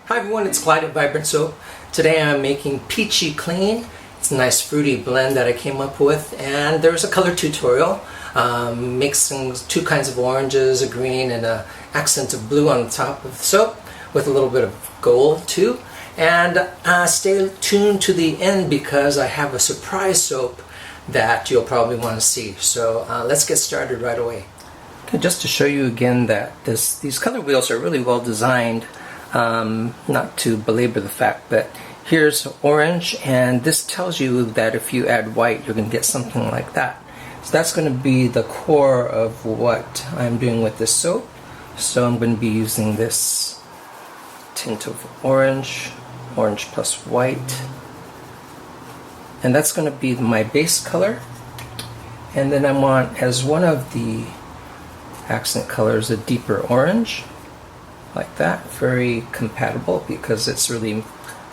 Hi everyone, it's Clyde at Vibrant Soap. Today I'm making Peachy Clean. It's a nice fruity blend that I came up with, and there's a color tutorial mixing two kinds of oranges, a green and an accent of blue on the top of the soap with a little bit of gold too. And stay tuned to the end because I have a surprise soap that you'll probably want to see. So let's get started right away. Okay, just to show you again that these color wheels are really well designed. Not to belabor the fact, but here's orange, and this tells you that if you add white you're going to get something like that. So that's going to be the core of what I'm doing with this soap. So I'm going to be using this tint of orange plus white, and that's going to be my base color. And then I want, as one of the accent colors, a deeper orange, like that. Very compatible because it's really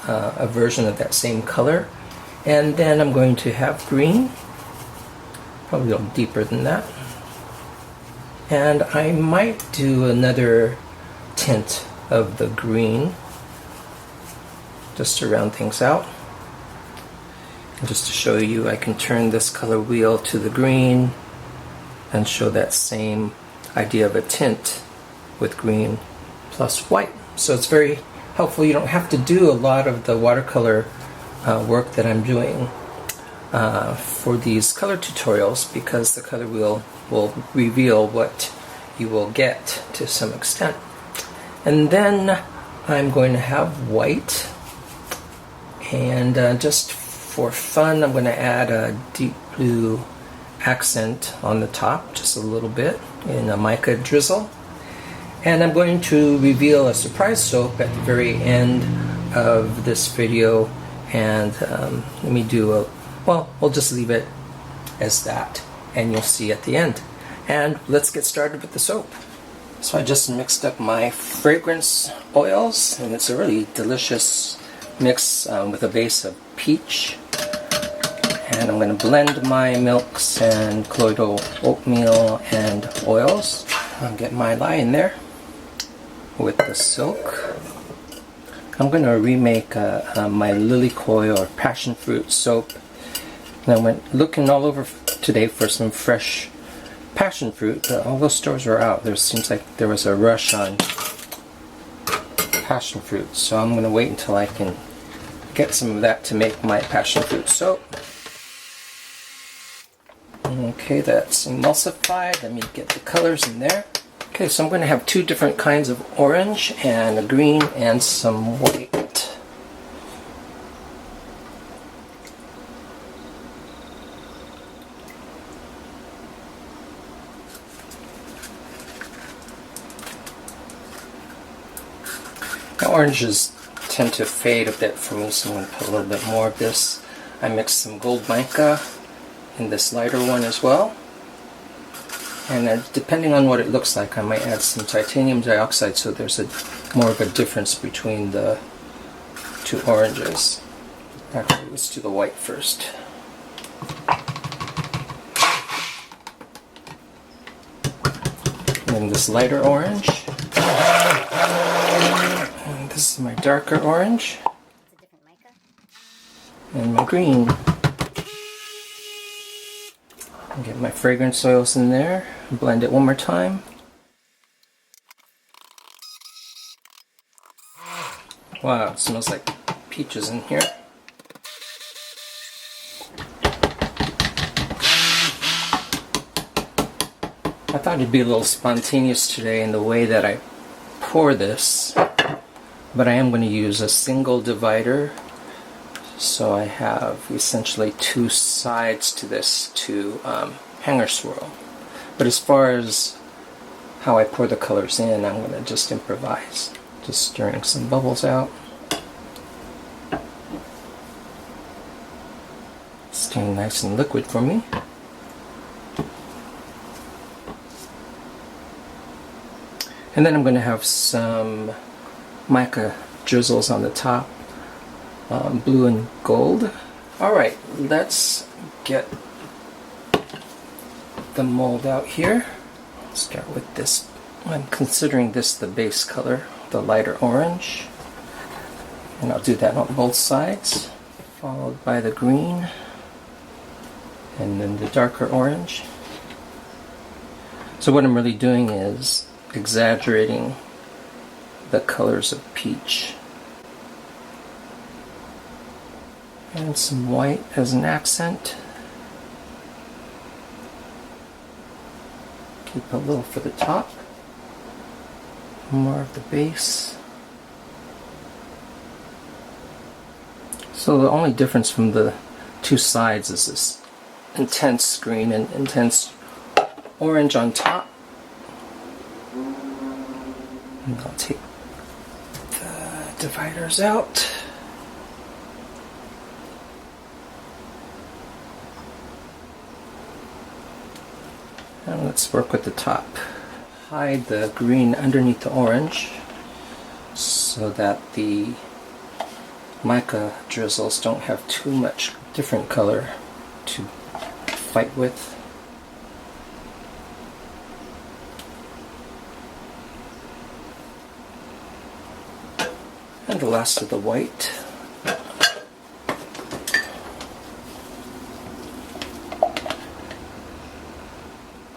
a version of that same color. And then I'm going to have green, probably a little deeper than that. And I might do another tint of the green just to round things out. And just to show you, I can turn this color wheel to the green and show that same idea of a tint with green plus white. So it's very helpful. You don't have to do a lot of the watercolor work that I'm doing for these color tutorials, because the color wheel will reveal what you will get to some extent. And then I'm going to have white, and just for fun I'm going to add a deep blue accent on the top, just a little bit, in a mica drizzle. And I'm going to reveal a surprise soap at the very end of this video, and let me do we'll just leave it as that, and you'll see at the end. And let's get started with the soap. So I just mixed up my fragrance oils, and it's a really delicious mix with a base of peach. And I'm going to blend my milks and colloidal oatmeal and oils. I'll get my lye in there with the silk. I'm going to remake my lily koi or passion fruit soap. And I went looking all over today for some fresh passion fruit, but all those stores are out. There seems like there was a rush on passion fruit, so I'm going to wait until I can get some of that to make my passion fruit soap. Okay, that's emulsified. Let me get the colors in there. Okay, so I'm going to have two different kinds of orange and a green and some white. Now, oranges tend to fade a bit for me, so I'm going to put a little bit more of this. I mixed some gold mica in this lighter one as well. And depending on what it looks like, I might add some titanium dioxide so there's more of a difference between the two oranges. Actually, let's do the white first. And then this lighter orange. And this is my darker orange. And my green. Get my fragrance oils in there, blend it one more time. Wow, it smells like peaches in here. I thought it'd be a little spontaneous today in the way that I pour this, but I am going to use a single divider. So I have essentially two sides to this to hanger swirl. But as far as how I pour the colors in, I'm going to just improvise. Just stirring some bubbles out. Staying nice and liquid for me. And then I'm going to have some mica drizzles on the top. Blue and gold. Alright, let's get the mold out here. Start with this. I'm considering this the base color, the lighter orange. And I'll do that on both sides, followed by the green and then the darker orange. So what I'm really doing is exaggerating the colors of peach. And some white as an accent. Keep a little for the top. More of the base. So the only difference from the two sides is this intense green and intense orange on top. And I'll take the dividers out. And let's work with the top. Hide the green underneath the orange so that the mica drizzles don't have too much different color to fight with. And the last of the white.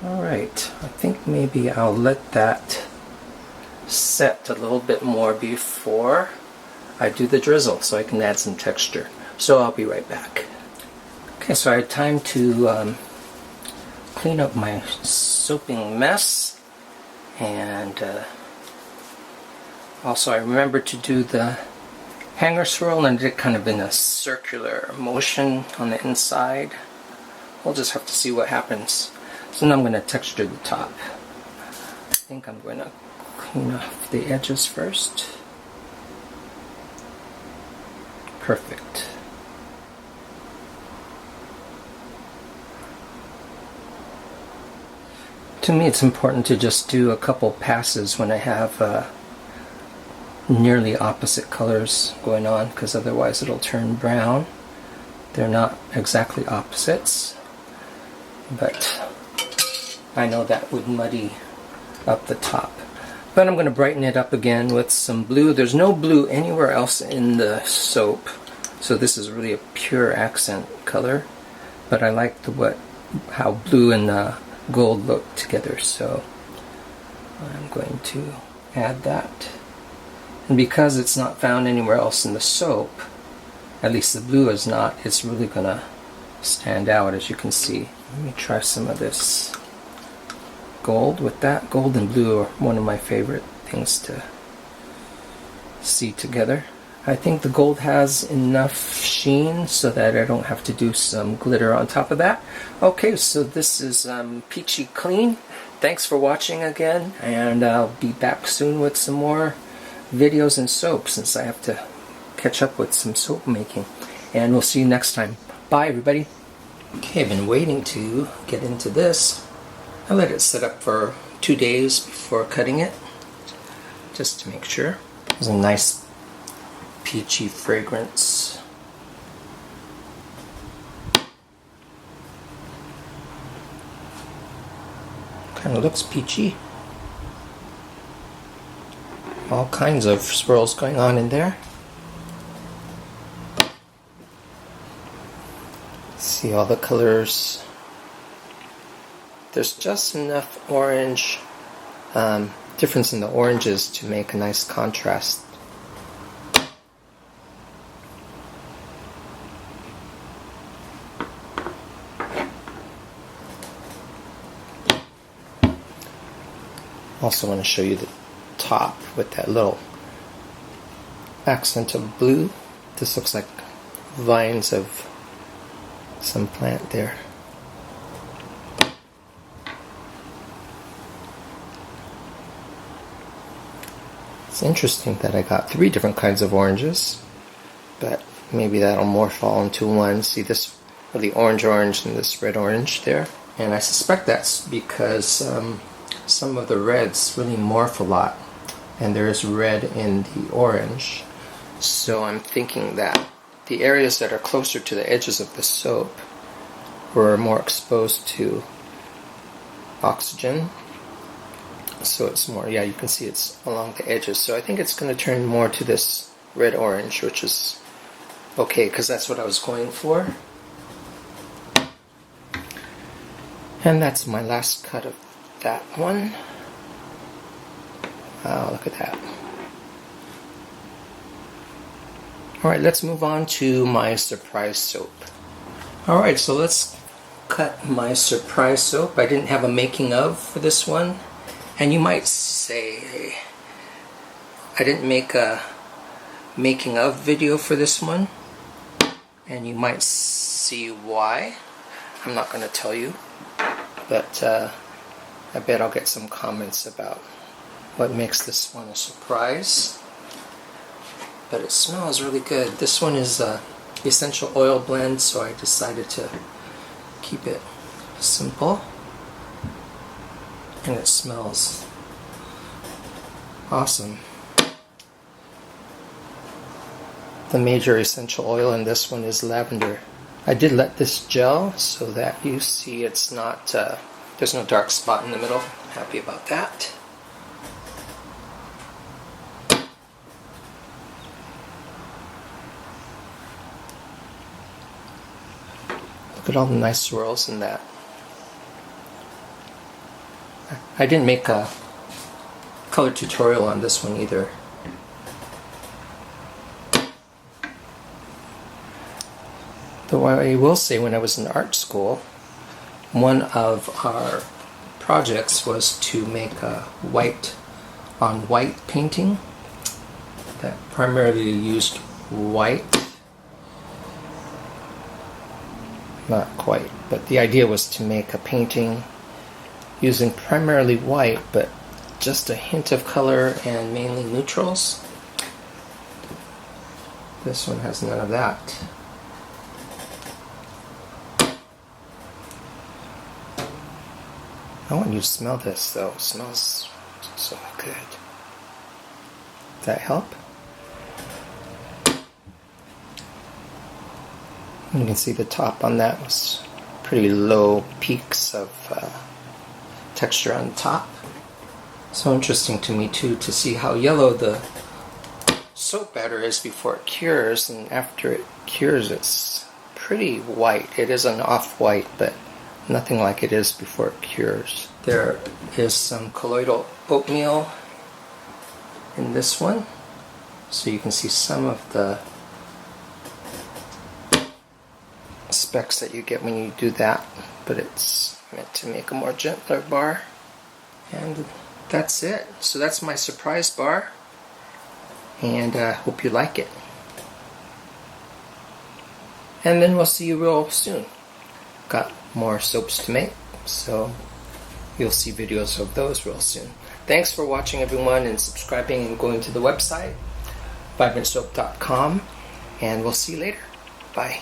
Alright, I think maybe I'll let that set a little bit more before I do the drizzle so I can add some texture. So I'll be right back. Okay, so I had time to clean up my soaping mess, and also I remembered to do the hanger swirl, and I did kind of in a circular motion on the inside. We'll just have to see what happens. So now I'm going to texture the top. I think I'm going to clean off the edges first. Perfect. To me, it's important to just do a couple passes when I have nearly opposite colors going on, because otherwise it'll turn brown. They're not exactly opposites, but I know that would muddy up the top. But I'm going to brighten it up again with some blue. There's no blue anywhere else in the soap, so this is really a pure accent color. But I like how blue and gold look together, so I'm going to add that. And because it's not found anywhere else in the soap, at least the blue is not, it's really going to stand out, as you can see. Let me try some of this gold with that. Gold and blue are one of my favorite things to see together. I think the gold has enough sheen so that I don't have to do some glitter on top of that. Okay, so this is Peachy Clean. Thanks for watching again, and I'll be back soon with some more videos and soap, since I have to catch up with some soap making. And we'll see you next time. Bye, everybody. Okay, I've been waiting to get into this. I let it sit up for 2 days before cutting it, just to make sure. There's a nice peachy fragrance. Kind of looks peachy. All kinds of swirls going on in there. See all the colors. There's just enough orange difference in the oranges to make a nice contrast. Also want to show you the top with that little accent of blue. This looks like vines of some plant there. It's interesting that I got 3 different kinds of oranges, but maybe that'll morph all into one. See this really orange and this red orange there? And I suspect that's because some of the reds really morph a lot, and there's red in the orange. So I'm thinking that the areas that are closer to the edges of the soap were more exposed to oxygen. So it's more, yeah, you can see it's along the edges. So I think it's going to turn more to this red orange, which is okay because that's what I was going for. And that's my last cut of that one. Oh, look at that. Alright, let's move on to my surprise soap. Alright, so let's cut my surprise soap. I didn't have a making of for this one. And you might say, I didn't make a making of video for this one. And you might see why. I'm not going to tell you. But I bet I'll get some comments about what makes this one a surprise. But it smells really good. This one is a essential oil blend, so I decided to keep it simple. And it smells awesome. The major essential oil in this one is lavender. I did let this gel so that you see it's not, there's no dark spot in the middle. Happy about that. Look at all the nice swirls in that. I didn't make a color tutorial on this one either. Though I will say, when I was in art school, one of our projects was to make a white on white painting that primarily used white. Not quite, but the idea was to make a painting using primarily white, but just a hint of color and mainly neutrals. This one has none of that. I want you to smell this though. It smells so good. Does that help? You can see the top on that was pretty low peaks of texture on the top. So interesting to me too to see how yellow the soap batter is before it cures, and after it cures it's pretty white. It is an off-white, but nothing like it is before it cures. There is some colloidal oatmeal in this one, so you can see some of the specks that you get when you do that, but it's meant to make a more gentler bar. And that's it. So that's my surprise bar, and I hope you like it. And then we'll see you real soon. Got more soaps to make, so you'll see videos of those real soon. Thanks for watching, everyone, and subscribing and going to the website vibrantsoap.com, and we'll see you later. Bye.